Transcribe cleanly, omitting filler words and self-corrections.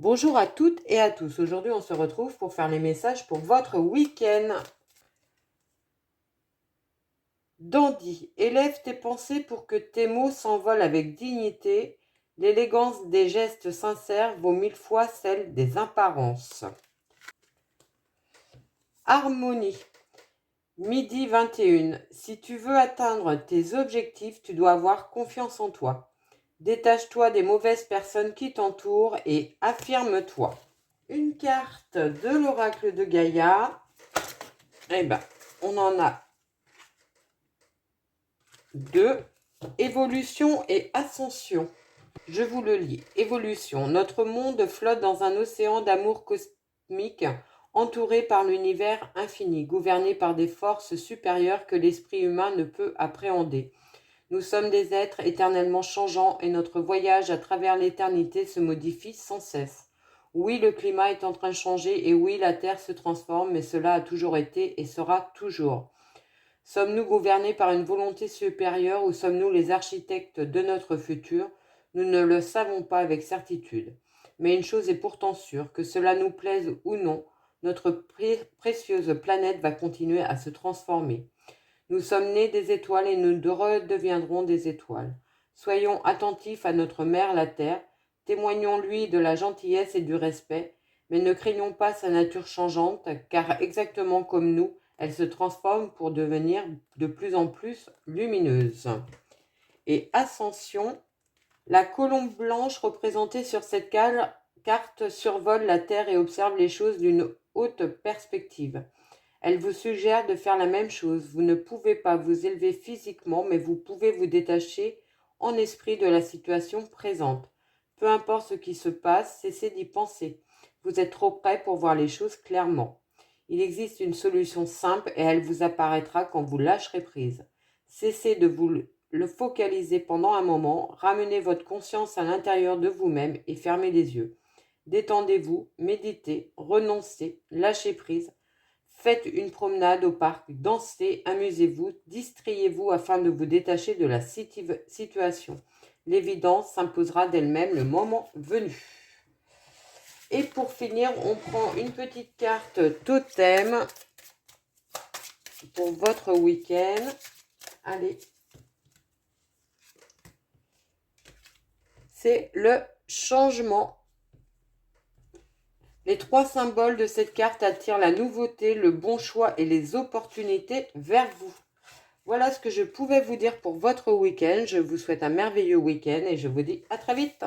Bonjour à toutes et à tous. Aujourd'hui, on se retrouve pour faire les messages pour votre week-end. Dandy, élève tes pensées pour que tes mots s'envolent avec dignité. L'élégance des gestes sincères vaut 1000 fois celle des apparences. Harmonie, midi 21. Si tu veux atteindre tes objectifs, tu dois avoir confiance en toi. Détache-toi des mauvaises personnes qui t'entourent et affirme-toi. Une carte de l'oracle de Gaïa. Eh ben, on en a deux. Évolution et ascension. Je vous le lis. Évolution. Notre monde flotte dans un océan d'amour cosmique, entouré par l'univers infini, gouverné par des forces supérieures que l'esprit humain ne peut appréhender. Nous sommes des êtres éternellement changeants et notre voyage à travers l'éternité se modifie sans cesse. Oui, le climat est en train de changer et oui, la Terre se transforme, mais cela a toujours été et sera toujours. Sommes-nous gouvernés par une volonté supérieure ou sommes-nous les architectes de notre futur? Nous ne le savons pas avec certitude. Mais une chose est pourtant sûre, que cela nous plaise ou non, notre précieuse planète va continuer à se transformer. Nous sommes nés des étoiles et nous redeviendrons des étoiles. Soyons attentifs à notre mère la Terre, témoignons-lui de la gentillesse et du respect, mais ne craignons pas sa nature changeante, car exactement comme nous, elle se transforme pour devenir de plus en plus lumineuse. Et ascension, la colombe blanche représentée sur cette carte survole la Terre et observe les choses d'une haute perspective. Elle vous suggère de faire la même chose. Vous ne pouvez pas vous élever physiquement, mais vous pouvez vous détacher en esprit de la situation présente. Peu importe ce qui se passe, cessez d'y penser. Vous êtes trop près pour voir les choses clairement. Il existe une solution simple et elle vous apparaîtra quand vous lâcherez prise. Cessez de vous le focaliser pendant un moment, ramenez votre conscience à l'intérieur de vous-même et fermez les yeux. Détendez-vous, méditez, renoncez, lâchez prise. Faites une promenade au parc, dansez, amusez-vous, distrayez-vous afin de vous détacher de la situation. L'évidence s'imposera d'elle-même le moment venu. Et pour finir, on prend une petite carte totem pour votre week-end. Allez. C'est le changement. Les trois symboles de cette carte attirent la nouveauté, le bon choix et les opportunités vers vous. Voilà ce que je pouvais vous dire pour votre week-end. Je vous souhaite un merveilleux week-end et je vous dis à très vite.